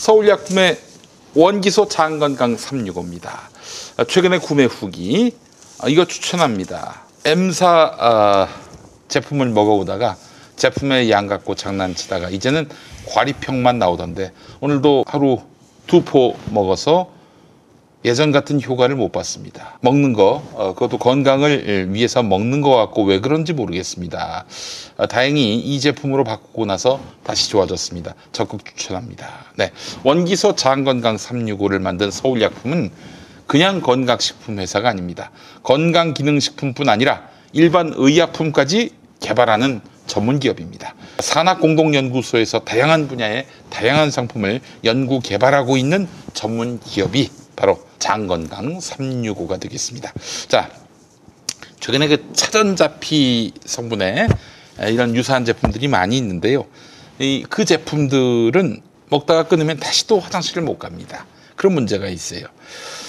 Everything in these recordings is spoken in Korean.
서울약품의 원기소 장건강 365입니다. 최근에 구매 후기 이거 추천합니다. M사 제품을 먹어보다가 제품의 양 갖고 장난치다가 이제는 과리평만 나오던데 오늘도 하루 2포 먹어서 예전 같은 효과를 못 봤습니다. 먹는 거 그것도 건강을 위해서 먹는 거 같고 왜 그런지 모르겠습니다. 다행히 이 제품으로 바꾸고 나서 다시 좋아졌습니다. 적극 추천합니다. 네, 원기소 장건강 365를 만든 서울약품은 그냥 건강식품 회사가 아닙니다. 건강기능식품뿐 아니라 일반 의약품까지 개발하는 전문 기업입니다. 산학공동연구소에서 다양한 분야의 다양한 상품을 연구 개발하고 있는 전문 기업이 바로 장건강 365가 되겠습니다. 자, 최근에 그 차전자피 성분의 이런 유사한 제품들이 많이 있는데요. 그 제품들은 먹다가 끊으면 다시 또 화장실을 못 갑니다. 그런 문제가 있어요.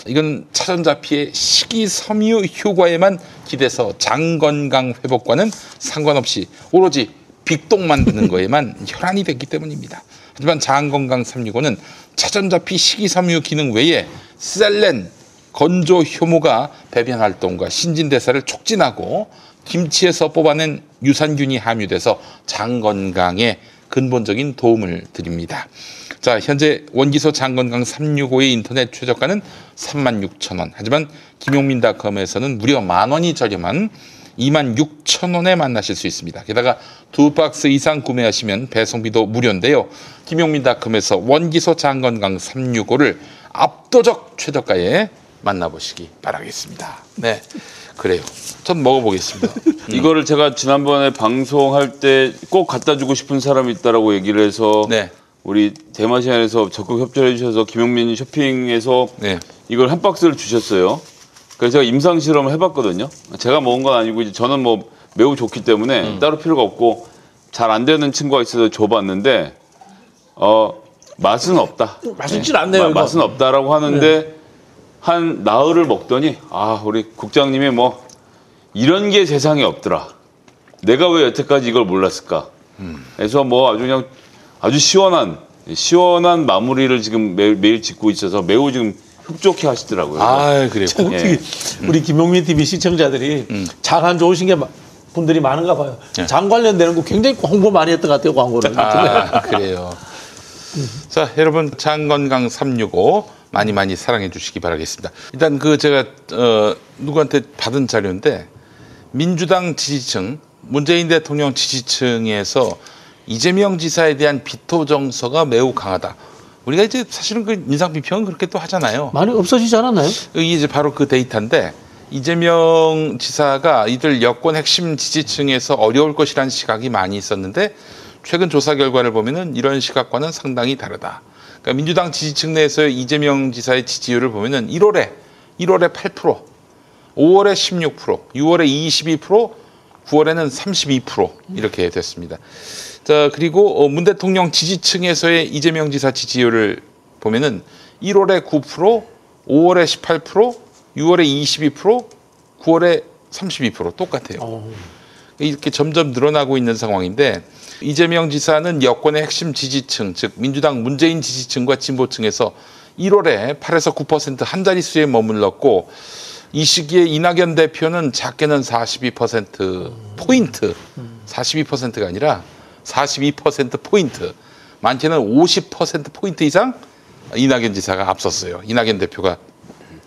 이건 차전자피의 식이섬유 효과에만 기대서 장 건강 회복과는 상관없이 오로지 빅동 만드는 거에만 혈안이 됐기 때문입니다. 하지만 장 건강 365는 차전자피 식이섬유 기능 외에 셀렌, 건조 효모가 배변 활동과 신진대사를 촉진하고 김치에서 뽑아낸 유산균이 함유돼서 장 건강에 근본적인 도움을 드립니다. 자, 현재 원기소 장건강 365의 인터넷 최저가는 36,000원. 하지만 김용민닷컴에서는 무려 10,000원이 저렴한 26,000원에 만나실 수 있습니다. 게다가 2박스 이상 구매하시면 배송비도 무료인데요. 김용민닷컴에서 원기소 장건강 365를 압도적 최저가에 만나보시기 바라겠습니다. 네, 그래요. 전 먹어보겠습니다. 이거를 제가 지난번에 방송할 때 꼭 갖다 주고 싶은 사람이 있다라고 얘기를 해서 네. 우리 대마시안에서 적극 협조해 주셔서 김용민 쇼핑에서 네. 이걸 한 박스를 주셨어요. 그래서 제가 임상 실험을 해봤거든요. 제가 먹은 건 아니고 이제 저는 뭐 매우 좋기 때문에 따로 필요가 없고 잘 안 되는 친구가 있어서 줘봤는데 맛은 없다. 맛있질 않네요. 맛은 없다라고 하는데 한 나흘을 먹더니 우리 국장님이 뭐 이런 게 세상에 없더라. 내가 왜 여태까지 이걸 몰랐을까. 그래서 뭐 아주 그냥 아주 시원한 마무리를 지금 매일 짓고 있어서 매우 지금 흡족해 하시더라고요. 그래요. 예. 우리 김용민 TV 시청자들이 장 안 좋으신 게 분들이 많은가 봐요. 네. 장 관련되는 거 굉장히 홍보 많이 했던 것 같아요, 광고를. 그래요. 자, 여러분 장건강 365 많이 사랑해 주시기 바라겠습니다. 일단 제가 누구한테 받은 자료인데 민주당 지지층, 문재인 대통령 지지층에서 이재명 지사에 대한 비토 정서가 매우 강하다. 우리가 이제 사실은 그 인상 비평은 그렇게 또 하잖아요. 많이 없어지지 않았나요? 이게 이제 바로 그 데이터인데 이재명 지사가 이들 여권 핵심 지지층에서 어려울 것이라는 시각이 많이 있었는데 최근 조사 결과를 보면은 이런 시각과는 상당히 다르다. 그러니까 민주당 지지층 내에서의 이재명 지사의 지지율을 보면은 1월에 8%, 5월에 16%, 6월에 22%, 9월에는 32% 이렇게 됐습니다. 자, 그리고 문 대통령 지지층에서의 이재명 지사 지지율을 보면은 1월에 9%, 5월에 18%, 6월에 22%, 9월에 32% 똑같아요. 이렇게 점점 늘어나고 있는 상황인데 이재명 지사는 여권의 핵심 지지층, 즉 민주당 문재인 지지층과 진보층에서 1월에 8에서 9% 한 자릿수에 머물렀고 이 시기에 이낙연 대표는 작게는 42%포인트, 42%가 아니라 42%포인트, 많게는 50%포인트 이상 이낙연 지사가 앞섰어요. 이낙연 대표가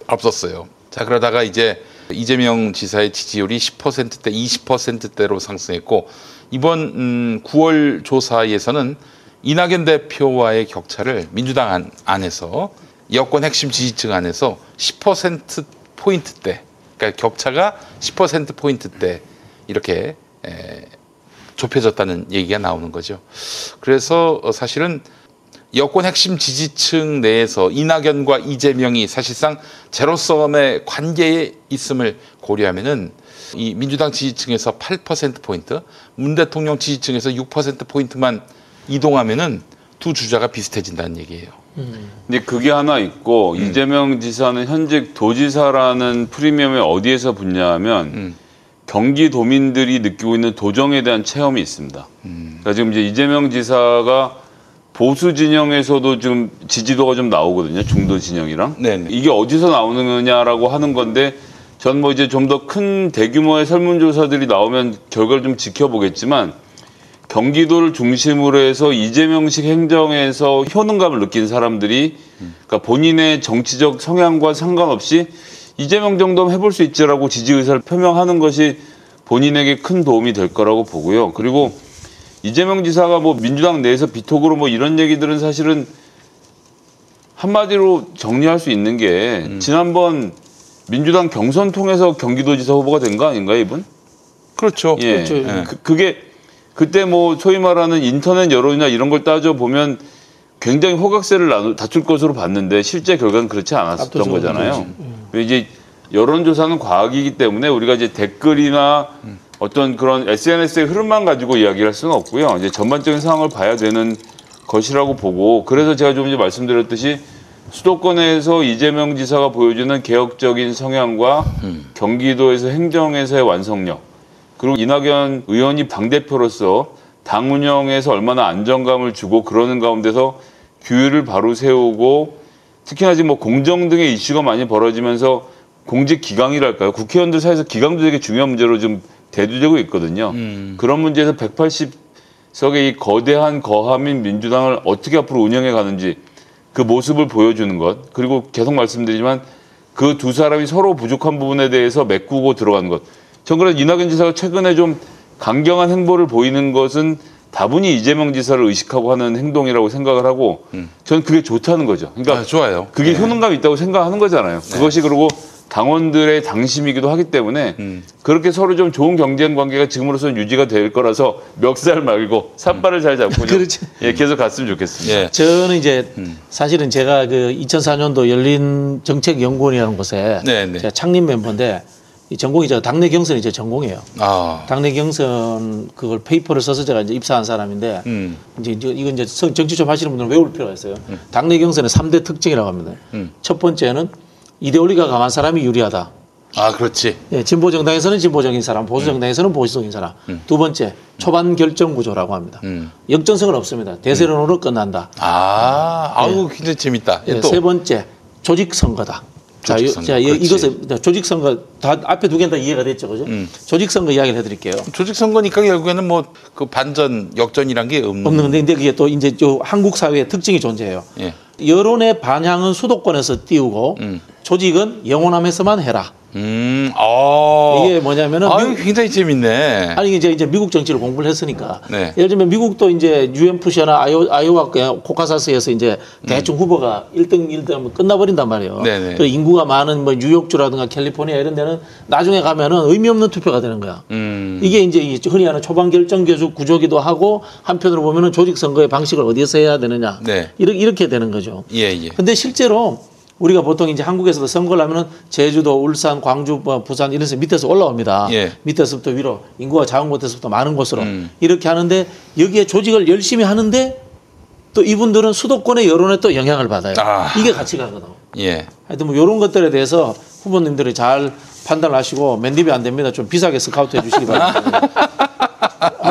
앞섰어요. 자, 그러다가 이제 이재명 지사의 지지율이 10%대, 20%대로 상승했고 이번 9월 조사에서는 이낙연 대표와의 격차를 민주당 안에서 여권 핵심 지지층 안에서 10%포인트대, 그러니까 격차가 10%포인트대 이렇게 좁혀졌다는 얘기가 나오는 거죠. 그래서 사실은 여권 핵심 지지층 내에서 이낙연과 이재명이 사실상 제로섬의 관계에 있음을 고려하면은 이 민주당 지지층에서 8%포인트, 문 대통령 지지층에서 6%포인트만 이동하면은 두 주자가 비슷해진다는 얘기예요. 근데 그게 하나 있고 이재명 지사는 현직 도지사라는 프리미엄에 어디에서 붙냐면 경기도민들이 느끼고 있는 도정에 대한 체험이 있습니다. 그러니까 지금 이제 이재명 지사가 보수 진영에서도 좀 지지도가 좀 나오거든요. 중도 진영이랑. 네네. 이게 어디서 나오느냐라고 하는 건데 전 뭐 이제 좀 더 큰 대규모의 설문조사들이 나오면 결과를 좀 지켜보겠지만 경기도를 중심으로 해서 이재명식 행정에서 효능감을 느낀 사람들이 그러니까 본인의 정치적 성향과 상관없이 이재명 정도는 해볼 수 있지라고 지지 의사를 표명하는 것이 본인에게 큰 도움이 될 거라고 보고요. 그리고 이재명 지사가 뭐 민주당 내에서 비톡으로 뭐 이런 얘기들은 사실은 한마디로 정리할 수 있는 게 지난번 민주당 경선 통해서 경기도지사 후보가 된 거 아닌가요, 이분? 그렇죠. 예. 그렇죠. 예. 그게 그때 뭐 소위 말하는 인터넷 여론이나 이런 걸 따져 보면 굉장히 호각세를 다툴 것으로 봤는데 실제 결과는 그렇지 않았었던 압도적으로 거잖아요. 이제 여론조사는 과학이기 때문에 우리가 이제 댓글이나 어떤 그런 SNS의 흐름만 가지고 이야기할 수는 없고요. 이제 전반적인 상황을 봐야 되는 것이라고 보고 그래서 제가 좀 이제 말씀드렸듯이 수도권에서 이재명 지사가 보여주는 개혁적인 성향과 경기도에서 행정에서의 완성력 그리고 이낙연 의원이 당대표로서 당 운영에서 얼마나 안정감을 주고 그러는 가운데서 규율을 바로 세우고 특히나 지금 뭐 공정 등의 이슈가 많이 벌어지면서 공직 기강이랄까요. 국회의원들 사이에서 기강도 되게 중요한 문제로 좀 대두되고 있거든요. 그런 문제에서 180석의 이 거대한 거함인 민주당을 어떻게 앞으로 운영해 가는지 그 모습을 보여주는 것. 그리고 계속 말씀드리지만 그 두 사람이 서로 부족한 부분에 대해서 메꾸고 들어가는 것. 전 그래서 이낙연 지사가 최근에 좀 강경한 행보를 보이는 것은 다분히 이재명 지사를 의식하고 하는 행동이라고 생각을 하고 저는 그게 좋다는 거죠. 그러니까 좋아요. 그게 효능감이 있다고 생각하는 거잖아요. 그것이 그리고 당원들의 당심이기도 하기 때문에 그렇게 서로 좀 좋은 경쟁 관계가 지금으로서는 유지가 될 거라서 멱살 말고 삿발을 잘 잡고 그렇지. 예, 계속 갔으면 좋겠습니다. 예. 저는 이제 사실은 제가 그 2004년도 열린정책연구원이라는 곳에 네네. 제가 창립 멤버인데 이 전공이 저 당내 경선이 제 전공이에요. 아. 당내 경선 그걸 페이퍼를 써서 제가 이제 입사한 사람인데 이제 이건 이제 정치 좀 하시는 분들은 외울 필요가 있어요. 당내 경선의 3대 특징이라고 합니다. 첫 번째는 이데올리가 강한 사람이 유리하다. 아, 그렇지. 예, 진보 정당에서는 진보적인 사람, 보수 정당에서는 보수적인 사람. 두 번째, 초반 결정 구조라고 합니다. 역전성은 없습니다. 대세론으로 끝난다. 아우, 굉장히 재밌다. 예, 또. 세 번째, 조직 선거다. 조직 선거, 그렇지. 이것을 조직 선거 다 앞에 두 개는 다 이해가 됐죠, 그죠? 조직 선거 이야기를 해드릴게요. 조직 선거니까 결국에는 뭐 그 반전 역전이란 게 없는. 근데 그게 또 이제 저 한국 사회의 특징이 존재해요. 예. 여론의 반향은 수도권에서 띄우고 조직은 영호남에서만 해라. 이게 뭐냐면은 아유, 굉장히 재밌네. 아니 이제 미국 정치를 공부를 했으니까 네. 예를 들면 미국도 이제 UMFC나 아이오와 코카사스에서 이제 대충 후보가 1등 끝나버린단 말이에요. 네네. 그 인구가 많은 뭐 뉴욕주라든가 캘리포니아 이런 데는 나중에 가면은 의미 없는 투표가 되는 거야. 이게 이제 흔히 하는 초반 결정 구조기도 하고 한편으로 보면은 조직 선거의 방식을 어디에서 해야 되느냐. 네. 이렇게 되는 거죠. 예, 예. 근데 실제로 우리가 보통 이제 한국에서도 선거를 하면은 제주도, 울산, 광주, 부산 이런 데서 밑에서 올라옵니다. 예. 밑에서부터 위로 인구가 작은 곳에서부터 많은 곳으로 이렇게 하는데 여기에 조직을 열심히 하는데 또 이분들은 수도권의 여론에 또 영향을 받아요. 이게 가치가거든. 예. 하여튼 뭐 이런 것들에 대해서 후보님들이 잘 판단하시고 맨입이 안 됩니다. 좀 비싸게 스카우트해 주시기 바랍니다.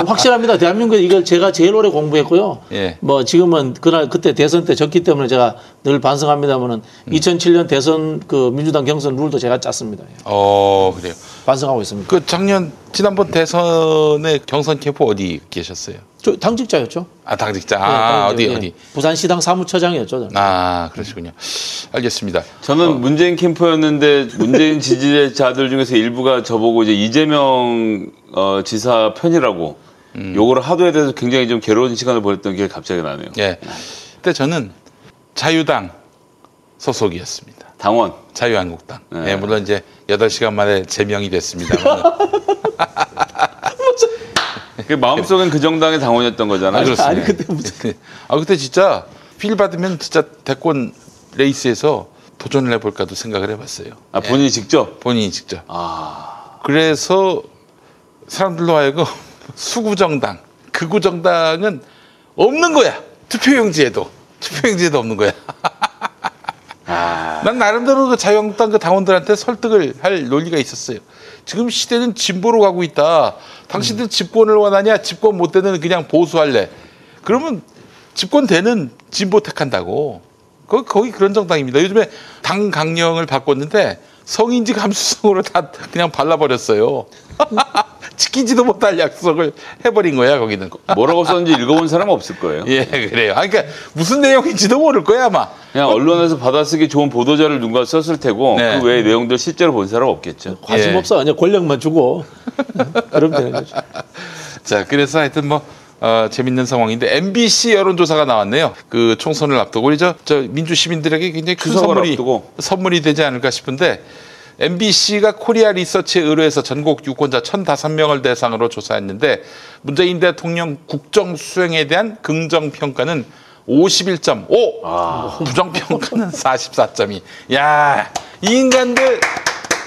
확실합니다. 대한민국에 이걸 제가 제일 오래 공부했고요. 예. 뭐 지금은 그때 대선 때 졌기 때문에 제가 늘 반성합니다만은 2007년 대선 그 민주당 경선 룰도 제가 짰습니다. 그래요. 반성하고 있습니다. 그 지난번 대선의 경선 캠프 어디 계셨어요? 저 당직자였죠. 당직자. 네, 어디? 부산시당 사무처장이었죠. 저는. 그러시군요. 알겠습니다. 저는 문재인 캠프였는데 문재인 지지자들 중에서 일부가 저보고 이제 이재명 지사 편이라고 요거를 하도에 대해서 굉장히 좀 괴로운 시간을 보냈던 게 갑자기 나네요. 예. 그때 저는 자유당 소속이었습니다. 당원. 자유한국당. 네. 예, 물론 이제 8시간 만에 제명이 됐습니다. 그 마음속엔 그 정당의 당원이었던 거잖아요. 그렇습니다. 아니 그때 무슨 그때 진짜 필 받으면 진짜 대권 레이스에서 도전을 해볼까도 생각을 해봤어요. 본인이 직접? 본인이 직접. 그래서 사람들로 하여금 수구정당, 극우정당은 없는 거야. 투표용지에도 없는 거야. 난 나름대로 그 자유한국당 그 당원들한테 설득을 할 논리가 있었어요. 지금 시대는 진보로 가고 있다. 당신들 집권을 원하냐? 집권 못 되는 그냥 보수할래. 그러면 집권되는 진보 택한다고. 거기 그런 정당입니다. 요즘에 당 강령을 바꿨는데 성인지 감수성으로 다 그냥 발라버렸어요. 지키지도 못할 약속을 해버린 거야 거기는. 뭐라고 썼는지 읽어본 사람은 없을 거예요. 예, 그래요. 그러니까 무슨 내용인지도 모를 거야 아마. 그냥 언론에서 받아쓰기 좋은 보도자를 누가 썼을 테고 네. 그 외의 내용들 실제로 본 사람 없겠죠. 관심 예. 없어. 그냥 권력만 주고 그러면 되는 거죠. 자, 그래서 하여튼 뭐 재밌는 상황인데 MBC 여론조사가 나왔네요. 그 총선을 앞두고 우리 저 민주 시민들에게 굉장히 큰 추석을 앞두고. 선물이 되지 않을까 싶은데 MBC가 코리아 리서치에 의뢰해서 전국 유권자 1,005명을 대상으로 조사했는데 문재인 대통령 국정 수행에 대한 긍정 평가는 51.5, 부정 평가는 44.2. 야, 이 인간들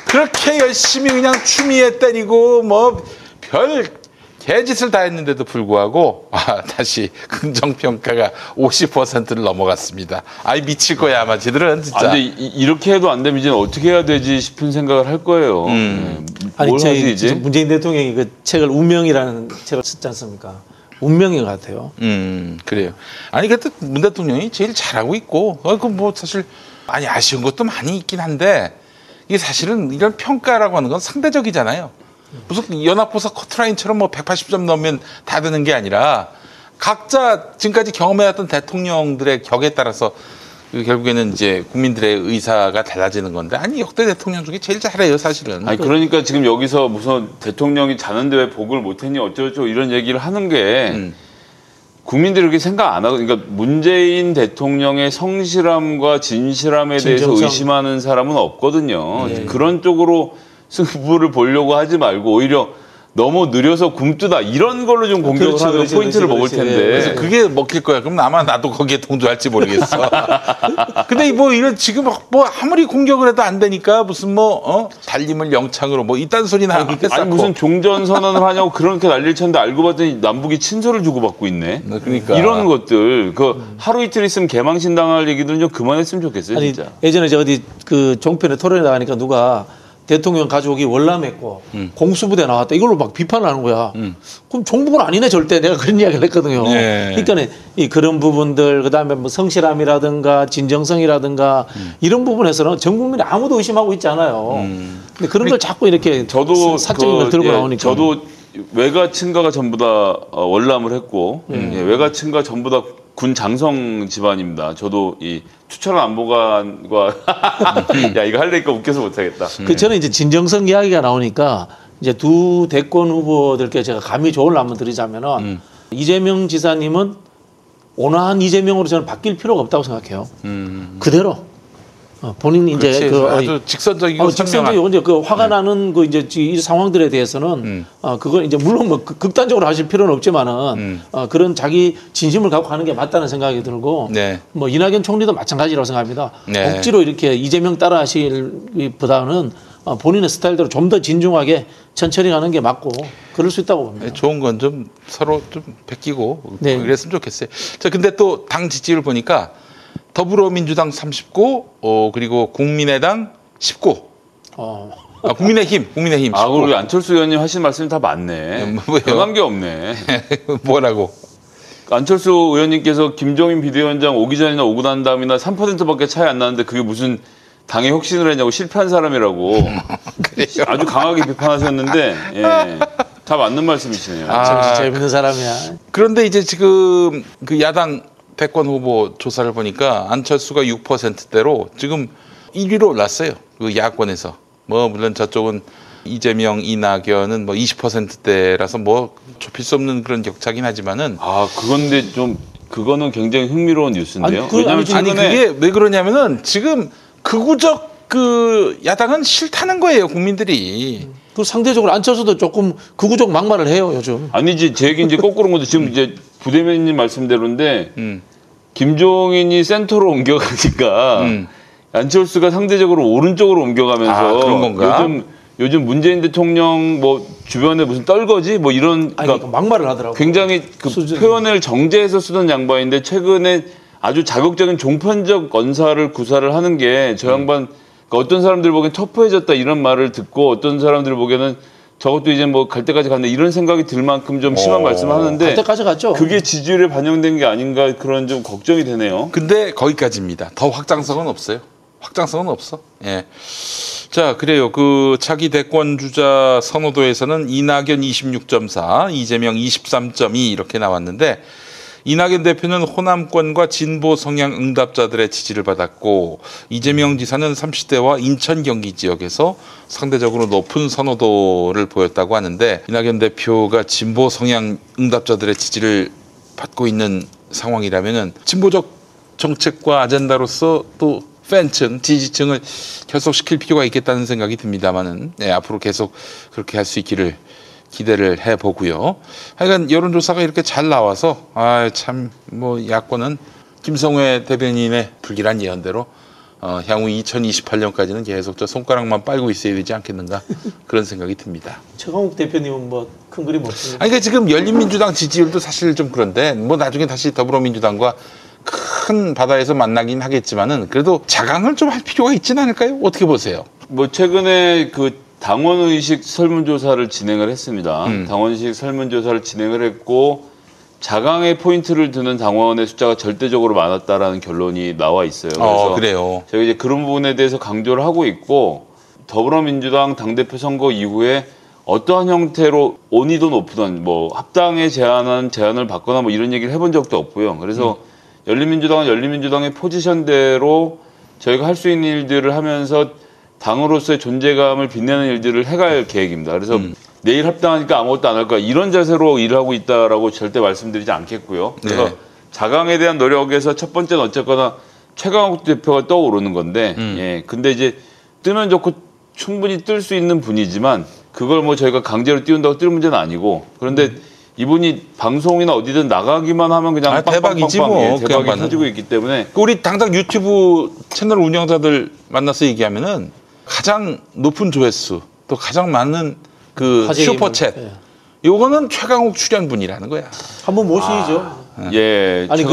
그렇게 열심히 그냥 추미애 때리고 뭐 별 개짓을 다 했는데도 불구하고 다시 긍정평가가 50%를 넘어갔습니다. 아이 미칠 거야 아마 쟤들은 진짜. 근데 이렇게 해도 안 되면 이제 어떻게 해야 되지 싶은 생각을 할 거예요. 네. 아니 뭘 하지 저희 이제? 문재인 대통령이 그 책을 운명이라는 책을 썼지 않습니까? 운명인 것 같아요. 그래요. 아니 그래도 문 대통령이 제일 잘하고 있고 그 뭐 사실 많이 아쉬운 것도 많이 있긴 한데 이게 사실은 이런 평가라고 하는 건 상대적이잖아요. 무슨 연합고사 커트라인처럼 뭐 180점 넘으면 다 되는 게 아니라 각자 지금까지 경험해왔던 대통령들의 격에 따라서 결국에는 이제 국민들의 의사가 달라지는 건데 아니 역대 대통령 중에 제일 잘해요 사실은. 아니 그러니까 지금 여기서 무슨 대통령이 자는데 왜 복을 못했니 어쩌고 이런 얘기를 하는 게 국민들이 그렇게 생각 안 하고 그러니까 문재인 대통령의 성실함과 진실함에 대해서 진정성. 의심하는 사람은 없거든요. 그런 쪽으로 승부를 보려고 하지 말고 오히려 너무 느려서 굼뜨다 이런 걸로 좀 공격을 그렇지, 하면 그렇지, 포인트를 그렇지, 먹을 그렇지. 텐데. 그래서 그게 먹힐 거야. 그럼 아마 나도 거기에 동조할지 모르겠어. 근데 뭐 이런 지금 뭐 아무리 공격을 해도 안 되니까 무슨 뭐 달림을 영창으로 뭐 이딴 소리나 하겠어. 아니 무슨 종전 선언을 하냐고 그렇게 난리를 쳤는데 알고 봤더니 남북이 친서를 주고받고 있네. 그러니까 이런 것들 그 하루 이틀 있으면 개망신 당할 얘기들은 좀 그만했으면 좋겠어요. 아니 진짜. 예전에 저 어디 그 종편에 토론에 나가니까 누가 대통령 가족이 월남했고 공수부대 나왔다 이걸로 막 비판을 하는 거야. 그럼 종북은 아니네 절대 내가 그런 이야기를 했거든요. 네. 그러니까 이 그런 부분들 그다음에 뭐 성실함이라든가 진정성이라든가 이런 부분에서는 전 국민이 아무도 의심하고 있지 않아요. 근데 그런 걸 자꾸 이렇게 저도 사적인 걸 들고 예, 나오니까 저도 외가 친가가 전부 다 월남을 했고 예, 외가 친가 전부 다 군 장성 집안입니다. 저도 이 추천호 안보관과 야 이거 할래니까 웃겨서 못하겠다. 그 저는 이제 진정성 이야기가 나오니까 이제 두 대권 후보들께 제가 감히 조언을 한번 드리자면은 이재명 지사님은 온화한 이재명으로 저는 바뀔 필요가 없다고 생각해요. 그대로 본인이 이제 그렇지. 아주 직선적이고 직선적이고 이제 그 화가 나는 그 이제 이 상황들에 대해서는 그걸 이제 물론 뭐 극단적으로 하실 필요는 없지만은 그런 자기 진심을 갖고 가는 게 맞다는 생각이 들고 네. 뭐 이낙연 총리도 마찬가지라고 생각합니다. 네. 억지로 이렇게 이재명 따라하실보다는 본인의 스타일대로 좀 더 진중하게 천천히 가는 게 맞고 그럴 수 있다고 봅니다. 좋은 건 좀 서로 좀 베끼고 네. 그랬으면 좋겠어요. 자, 근데 또 당 지지율 보니까 더불어민주당 39, 그리고 국민의당 19. 국민의힘 19. 아, 우리 안철수 의원님 하신 말씀이 다 맞네. 뭐예요? 변한 게 없네. 뭐라고? 안철수 의원님께서 김종인 비대위원장 오기 전이나 오고 난 다음이나 3%밖에 차이 안 나는데 그게 무슨 당의 혁신을 했냐고 실패한 사람이라고 그래요. 아주 강하게 비판하셨는데 예, 다 맞는 말씀이시네요. 참 재밌는 사람이야. 그런데 이제 지금 그 야당 대권 후보 조사를 보니까 안철수가 6%대로 지금 1위로 올랐어요. 그 야권에서. 뭐 물론 저쪽은 이재명, 이낙연은 뭐 20%대라서 뭐 좁힐 수 없는 그런 격차긴 하지만은 그건데 좀 그거는 굉장히 흥미로운 뉴스인데요. 왜냐하면 아니 그게 왜 그러냐면은 지금 극우적 그 야당은 싫다는 거예요, 국민들이. 그 상대적으로 안철수도 조금 극우적 막말을 해요 요즘. 아니지 제 얘기 이제 거꾸로인 건데 지금 이제 부대변인님 말씀대로인데 김종인이 센터로 옮겨가니까 안철수가 상대적으로 오른쪽으로 옮겨가면서 그런 건가? 요즘 문재인 대통령 뭐 주변에 무슨 떨거지 뭐 이런 그러니까 막말을 하더라고. 굉장히 그 표현을 정제해서 쓰던 양반인데 최근에 아주 자극적인 종편적 언사를 구사를 하는 게 저 양반 그러니까 어떤 사람들 보기엔 터프해졌다 이런 말을 듣고 어떤 사람들 보기에는 저것도 이제 뭐 갈 때까지 갔네 이런 생각이 들 만큼 좀 심한 말씀을 하는데 갈 때까지 갔죠. 그게 지지율에 반영된 게 아닌가 그런 좀 걱정이 되네요. 근데 거기까지입니다. 더 확장성은 없어요. 확장성은 없어. 예. 자, 그래요. 그 차기 대권 주자 선호도에서는 이낙연 26.4, 이재명 23.2 이렇게 나왔는데 이낙연 대표는 호남권과 진보 성향 응답자들의 지지를 받았고 이재명 지사는 30대와 인천 경기 지역에서 상대적으로 높은 선호도를 보였다고 하는데 이낙연 대표가 진보 성향 응답자들의 지지를 받고 있는 상황이라면은 진보적 정책과 아젠다로서 또 팬층, 지지층을 결속시킬 필요가 있겠다는 생각이 듭니다만은 네, 앞으로 계속 그렇게 할 수 있기를 기대를 해보고요. 하여간 여론조사가 이렇게 잘 나와서 참 뭐 야권은 김성회 대변인의 불길한 예언대로 향후 2028년까지는 계속 저 손가락만 빨고 있어야 되지 않겠는가 그런 생각이 듭니다. 최강욱 대표님은 뭐 큰 그림 없습니까? 아니 그러니까 지금 열린민주당 지지율도 사실 좀 그런데 뭐 나중에 다시 더불어민주당과 큰 바다에서 만나긴 하겠지만은 그래도 자강을 좀 할 필요가 있지는 않을까요? 어떻게 보세요? 뭐 최근에 그 당원의식 설문조사를 진행을 했습니다. 당원의식 설문조사를 진행을 했고 자강에 포인트를 두는 당원의 숫자가 절대적으로 많았다라는 결론이 나와 있어요. 그래서 그래요. 저희 이제 그런 부분에 대해서 강조를 하고 있고 더불어민주당 당대표 선거 이후에 어떠한 형태로 온이든 오프든 뭐 합당에 제안을 받거나 뭐 이런 얘기를 해본 적도 없고요. 그래서 열린민주당은 열린민주당의 포지션대로 저희가 할 수 있는 일들을 하면서 당으로서의 존재감을 빛내는 일들을 해갈 계획입니다. 그래서 내일 합당하니까 아무것도 안 할 거야. 이런 자세로 일을 하고 있다라고 절대 말씀드리지 않겠고요. 그래서 네. 자강에 대한 노력에서 첫 번째는 어쨌거나 최강욱 대표가 떠오르는 건데, 예. 근데 이제 뜨면 좋고 충분히 뜰 수 있는 분이지만 그걸 뭐 저희가 강제로 띄운다고 뜰 문제는 아니고 그런데 이분이 방송이나 어디든 나가기만 하면 그냥 대박이지 뭐. 예, 대박이 터지고 있기 때문에 우리 당장 유튜브 채널 운영자들 만나서 얘기하면은 가장 높은 조회수 또 가장 많은 그 슈퍼챗 예. 요거는 최강욱 출연분이라는 거야. 한번 모시죠. 예, 아니,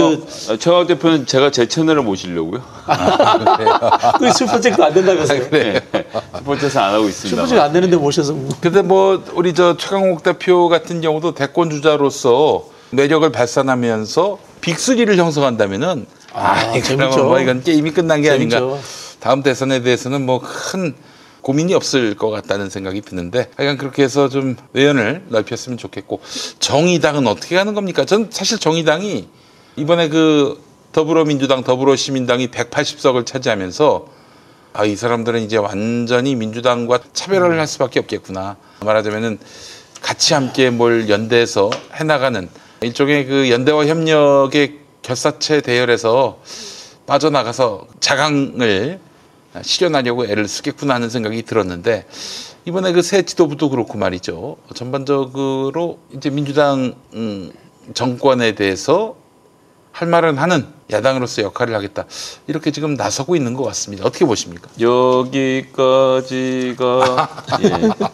최강욱 대표는 제가 제 채널을 모시려고요. 그 슈퍼챗도 안 된다면서요. 그래. 슈퍼챗은 안 하고 있습니다. 슈퍼챗 안 되는데 모셔서. 근데 뭐 우리 저 최강욱 대표 같은 경우도 대권 주자로서 매력을 발산하면서 빅3를 형성한다면은 재밌죠. 그러면 뭐 이건 게임이 끝난 게 재밌죠. 아닌가. 다음 대선에 대해서는 뭐 큰 고민이 없을 것 같다는 생각이 드는데 하여간 그렇게 해서 좀 외연을 넓혔으면 좋겠고 정의당은 어떻게 가는 겁니까? 전 사실 정의당이 이번에 그 더불어민주당, 더불어시민당이 180석을 차지하면서 이 사람들은 이제 완전히 민주당과 차별화를 할 수밖에 없겠구나. 말하자면은 같이 함께 뭘 연대해서 해나가는 일종의 그 연대와 협력의 결사체 대열에서 빠져나가서 자강을 실현하려고 애를 쓰겠구나 하는 생각이 들었는데 이번에 그 새 지도부도 그렇고 말이죠. 전반적으로 이제 민주당 정권에 대해서 할 말은 하는 야당으로서 역할을 하겠다. 이렇게 지금 나서고 있는 것 같습니다. 어떻게 보십니까? 여기까지가 예. 그런 것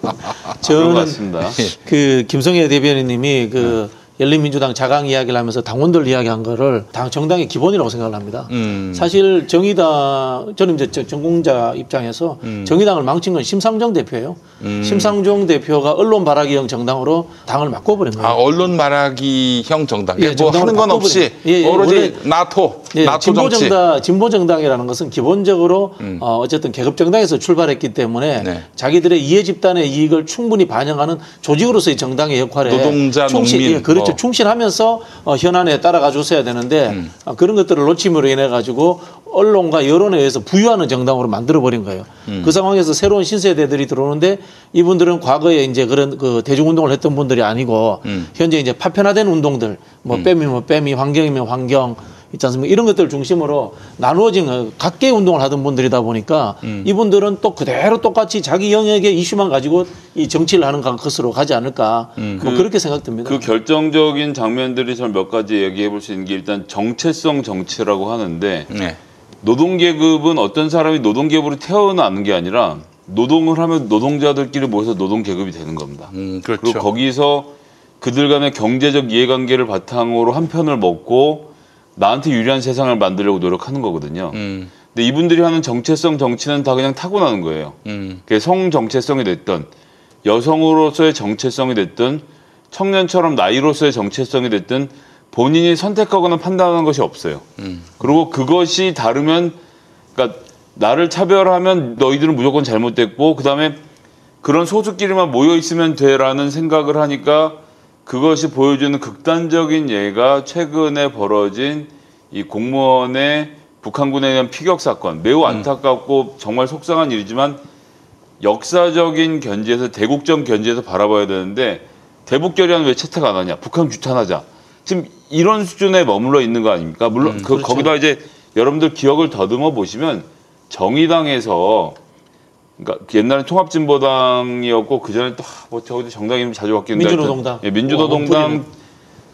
저는 같습니다. 그 김성애 대변인님이 그 열린민주당 자강 이야기를 하면서 당원들 이야기한 거를 정당의 기본이라고 생각을 합니다. 사실 정의당, 저는 이제 전공자 입장에서 정의당을 망친 건 심상정 대표예요. 심상정 대표가 언론 발악이형 정당으로 당을 바꿔버린 거예요. 언론 말하기형 정당. 예, 뭐 정당을 하는 건 없이 오로지 나토 정치. 진보 정당이라는 것은 기본적으로 어쨌든 계급 정당에서 출발했기 때문에 네. 자기들의 이해 집단의 이익을 충분히 반영하는 조직으로서의 정당의 역할에 노동자, 농민. 예, 그렇죠. 충실하면서 현안에 따라가 줬어야 되는데 그런 것들을 놓침으로 인해 가지고 언론과 여론에 의해서 부유하는 정당으로 만들어 버린 거예요. 그 상황에서 새로운 신세대들이 들어오는데 이분들은 과거에 이제 그런 그 대중운동을 했던 분들이 아니고 현재 이제 파편화된 운동들 뭐 뺨이면 뺨이 환경이면 환경 있지 않습니까? 이런 것들 중심으로 나누어진 각계의 운동을 하던 분들이다 보니까 이분들은 또 그대로 똑같이 자기 영역의 이슈만 가지고 이 정치를 하는 것으로 가지 않을까 뭐 그렇게 생각됩니다. 그 결정적인 장면들이 저는 몇 가지 얘기해 볼 수 있는 게 일단 정체성 정치라고 하는데 네. 노동계급은 어떤 사람이 노동계급으로 태어나는 게 아니라 노동을 하면 노동자들끼리 모여서 노동계급이 되는 겁니다. 그렇죠. 그리고 거기서 그들 간의 경제적 이해관계를 바탕으로 한 편을 먹고 나한테 유리한 세상을 만들려고 노력하는 거거든요. 근데 이분들이 하는 정체성 정치는 다 그냥 타고나는 거예요. 그게 성 정체성이 됐던 여성으로서의 정체성이 됐든 청년처럼 나이로서의 정체성이 됐든 본인이 선택하거나 판단하는 것이 없어요. 그리고 그것이 다르면, 그러니까 나를 차별하면 너희들은 무조건 잘못됐고 그다음에 그런 소수끼리만 모여 있으면 돼라는 생각을 하니까 그것이 보여주는 극단적인 예가 최근에 벌어진 이 공무원의 북한군에 대한 피격 사건. 매우 안타깝고 정말 속상한 일이지만 역사적인 견지에서, 대국적 견지에서 바라봐야 되는데 대북결의안 왜 채택 안 하냐, 북한 규탄하자, 지금 이런 수준에 머물러 있는 거 아닙니까? 물론 그렇죠. 거기다 이제 여러분들 기억을 더듬어 보시면 정의당에서, 그러니까 옛날에 통합진보당이었고 그 전에 또 뭐 저기 정당 이름 자주 바뀌는데 민주노동당. 예, 민주노동당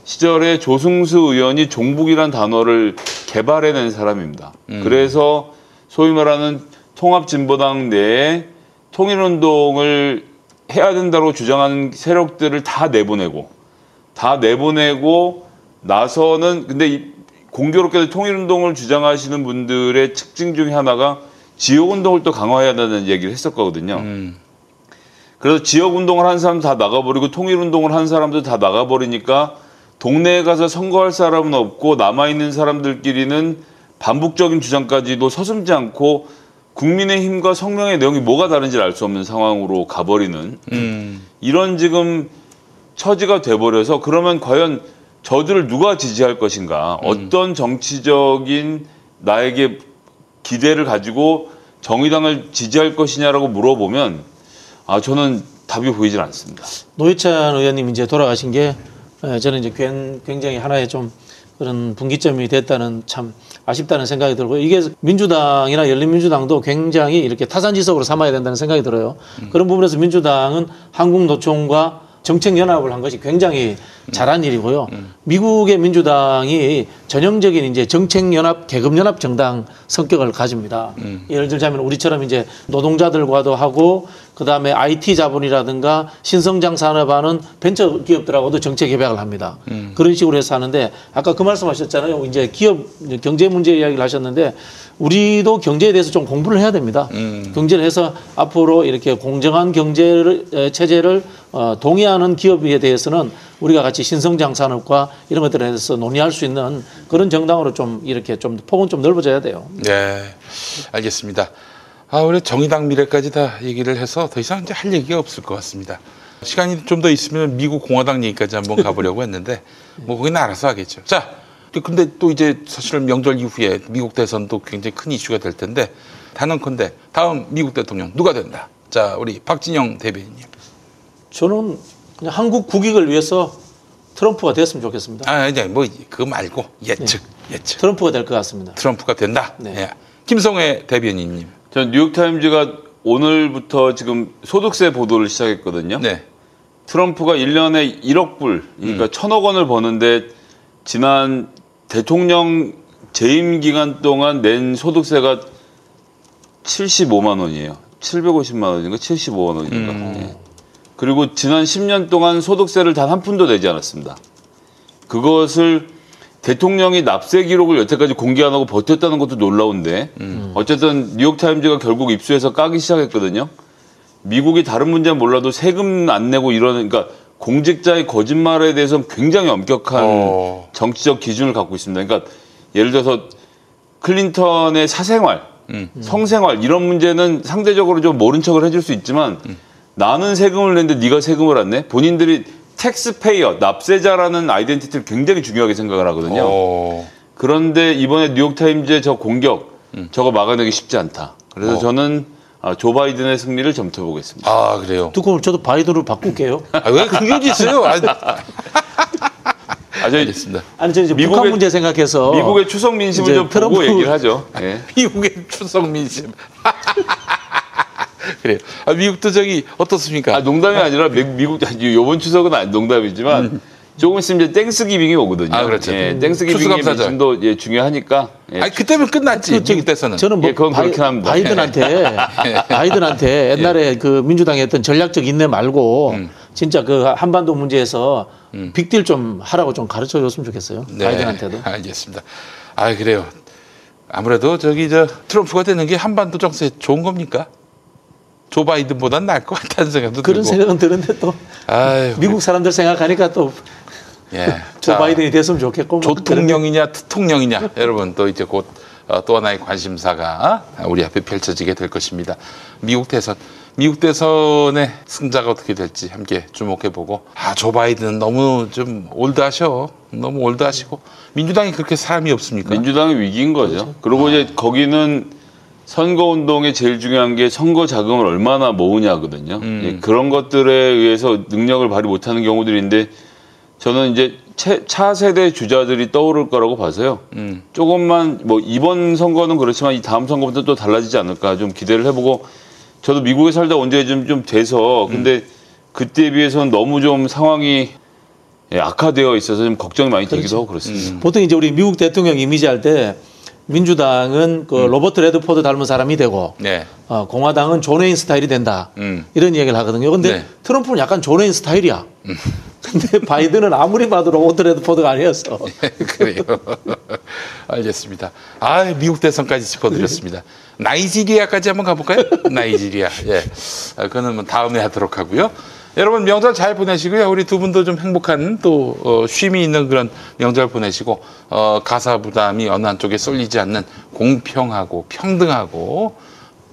시절에 조승수 의원이 종북이란 단어를 개발해낸 사람입니다. 그래서 소위 말하는 통합진보당 내에 통일운동을 해야 된다고 주장하는 세력들을 다 내보내고 나서는, 근데 공교롭게도 통일운동을 주장하시는 분들의 특징 중에 하나가 지역운동을 또 강화해야 된다는 얘기를 했었거든요. 그래서 지역운동을 한 사람도 다 나가버리고 통일운동을 한 사람도 다 나가버리니까 동네에 가서 선거할 사람은 없고 남아있는 사람들끼리는 반복적인 주장까지도 서슴지 않고 국민의힘과 성명의 내용이 뭐가 다른지를 알 수 없는 상황으로 가버리는 이런 지금 처지가 돼버려서, 그러면 과연 저들을 누가 지지할 것인가, 어떤 정치적인 나에게 기대를 가지고 정의당을 지지할 것이냐라고 물어보면 저는 답이 보이질 않습니다. 노회찬 의원님 이제 돌아가신 게 저는 이제 굉장히 하나의 좀 그런 분기점이 됐다는, 참 아쉽다는 생각이 들고, 이게 민주당이나 열린민주당도 굉장히 이렇게 타산지석으로 삼아야 된다는 생각이 들어요. 그런 부분에서 민주당은 한국노총과 정책연합을 한 것이 굉장히 잘한 일이고요. 미국의 민주당이 전형적인 이제 정책연합, 계급연합 정당 성격을 가집니다. 예를 들자면 우리처럼 이제 노동자들과도 하고, 그 다음에 IT 자본이라든가 신성장 산업하는 벤처 기업들하고도 정책 협약을 합니다. 그런 식으로 해서 하는데, 아까 그 말씀하셨잖아요. 이제 기업 경제 문제 이야기를 하셨는데, 우리도 경제에 대해서 좀 공부를 해야 됩니다. 경제를 해서 앞으로 이렇게 공정한 체제를 동의하는 기업에 대해서는 우리가 같이 신성장 산업과 이런 것들에 대해서 논의할 수 있는 그런 정당으로 좀 이렇게 좀 폭은 좀 넓어져야 돼요. 네, 알겠습니다. 우리 정의당 미래까지 다 얘기를 해서 더 이상 이제 할 얘기가 없을 것 같습니다. 시간이 좀 더 있으면 미국 공화당 얘기까지 한번 가보려고 했는데 뭐 거기는 알아서 하겠죠. 자, 근데 또 이제 사실 명절 이후에 미국 대선도 굉장히 큰 이슈가 될 텐데, 단언컨대 다음 미국 대통령 누가 된다? 자, 우리 박진영 대변인님. 저는 그냥 한국 국익을 위해서 트럼프가 됐으면 좋겠습니다. 이제 뭐 그거 말고 예측. 트럼프가 될 것 같습니다. 트럼프가 된다. 네. 예. 김성애 대변인님. 전 뉴욕타임즈가 오늘부터 지금 소득세 보도를 시작했거든요. 네. 트럼프가 1년에 1억 불, 그러니까 1,000억 원을 버는데 지난 대통령 재임 기간 동안 낸 소득세가 75만 원이에요. 750만 원인가 75만 원인가. 예. 그리고 지난 10년 동안 소득세를 단 한 푼도 내지 않았습니다. 그것을 대통령이 납세 기록을 여태까지 공개 안 하고 버텼다는 것도 놀라운데, 어쨌든 뉴욕타임즈가 결국 입수해서 까기 시작했거든요. 미국이 다른 문제는 몰라도 세금 안 내고 이러는, 그러니까 공직자의 거짓말에 대해서는 굉장히 엄격한 정치적 기준을 갖고 있습니다. 그러니까 예를 들어서 클린턴의 사생활, 성생활 이런 문제는 상대적으로 좀 모른 척을 해줄 수 있지만, 나는 세금을 냈는데 네가 세금을 안 내? 본인들이 텍스페이어, 납세자라는 아이덴티티를 굉장히 중요하게 생각을 하거든요. 그런데 이번에 뉴욕타임즈의 저 공격, 저거 막아내기 쉽지 않다. 그래서 저는 조 바이든의 승리를 점쳐보겠습니다. 그래요? 듣고 저도 바이든으로 바꿀게요. 왜 그게 있어요? 알겠습니다. 아니, 저는 이제 북한 문제 생각해서 미국의 추석 민심을 좀 보고 얘기를 하죠. 예. 미국의 추석 민심. 그래요. 미국도 저기 어떻습니까? 농담이 아니라 미국 이번 추석은 농담이지만 조금 있으면 이제 땡스기빙이 오거든요. 그렇죠. 예, 땡스기빙의 민심도 중요하니까. 예. 그때면 끝났지. 미국 대선은. 저는 뭐 그건 그렇긴 합니다. 바이든한테 옛날에 그 민주당이 했던 전략적 인내 말고 진짜 그 한반도 문제에서 빅딜 좀 하라고 좀 가르쳐 줬으면 좋겠어요. 네, 바이든한테도. 알겠습니다. 그래요. 아무래도 트럼프가 되는 게 한반도 정세에 좋은 겁니까? 조 바이든보단 나을 것 같다는 생각도 그런 들고. 생각은 드는데 또 아유, 미국 사람들 생각하니까 또 예. 조 자, 바이든이 됐으면 좋겠고 뭐 조통령이냐 트통령이냐 여러분 또 이제 곧 또 하나의 관심사가 우리 앞에 펼쳐지게 될 것입니다. 미국 대선의 승자가 어떻게 될지 함께 주목해보고 조 바이든 너무 좀 올드하셔. 너무 올드하시고 민주당이 그렇게 사람이 없습니까? 민주당의 위기인 거죠. 그리고 이제 거기는 선거운동에 제일 중요한 게 선거 자금을 얼마나 모으냐거든요. 예, 그런 것들에 의해서 능력을 발휘 못하는 경우들인데 저는 이제 차세대 주자들이 떠오를 거라고 봐서요. 조금만 뭐 이번 선거는 그렇지만 이 다음 선거부터 또 달라지지 않을까 좀 기대를 해보고 저도 미국에 살다 온 지 좀 돼서 근데 그때에 비해서는 너무 좀 상황이 악화되어 있어서 좀 걱정이 많이 되기도 하고 그렇습니다. 보통 이제 우리 미국 대통령 이미지 할 때 민주당은 그 로버트 레드포드 닮은 사람이 되고 네. 공화당은 존 웨인 스타일이 된다. 이런 얘기를 하거든요. 근데 네. 트럼프는 약간 존 웨인 스타일이야. 근데 바이든은 아무리 봐도 로버트 레드포드가 아니었어. 그래요. 알겠습니다. 미국 대선까지 짚어드렸습니다. 나이지리아까지 한번 가볼까요? 나이지리아. 예. 그거는 뭐 다음에 하도록 하고요. 여러분 명절 잘 보내시고요. 우리 두 분도 좀 행복한 또 쉼이 있는 그런 명절 보내시고 가사 부담이 어느 한쪽에 쏠리지 않는 공평하고 평등하고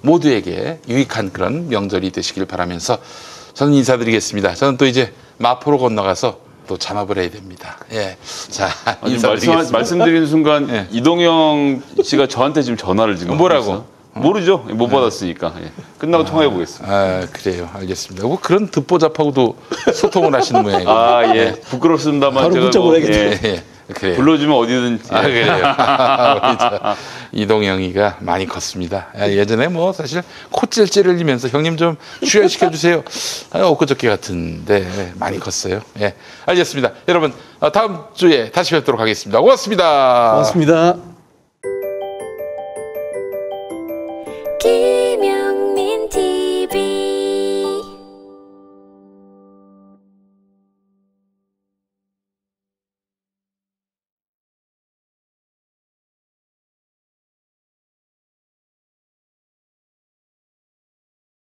모두에게 유익한 그런 명절이 되시길 바라면서 저는 인사드리겠습니다. 저는 또 이제 마포로 건너가서 또 잠업을 해야 됩니다. 예. 자, 인사드리겠습니다. 말씀드리는 순간 예. 이동영 씨가 저한테 지금 전화를 지금 뭐라고? 하고 있어요. 모르죠. 못 받았으니까. 예. 끝나고 통화해 보겠습니다. 그래요. 알겠습니다. 뭐 그런 듣보잡하고도 소통을 하시는 모양이에요. 예. 부끄럽습니다만 바로 제가 문자 보내겠네. 예. 그래요. 불러주면 어디든지. 그래요. 우리 이동영이가 많이 컸습니다. 예전에 뭐 사실 콧질질 흘리면서 형님 좀 출연시켜 주세요. 엊그저께 같은데 많이 컸어요. 예, 알겠습니다. 여러분 다음 주에 다시 뵙도록 하겠습니다. 고맙습니다. 고맙습니다.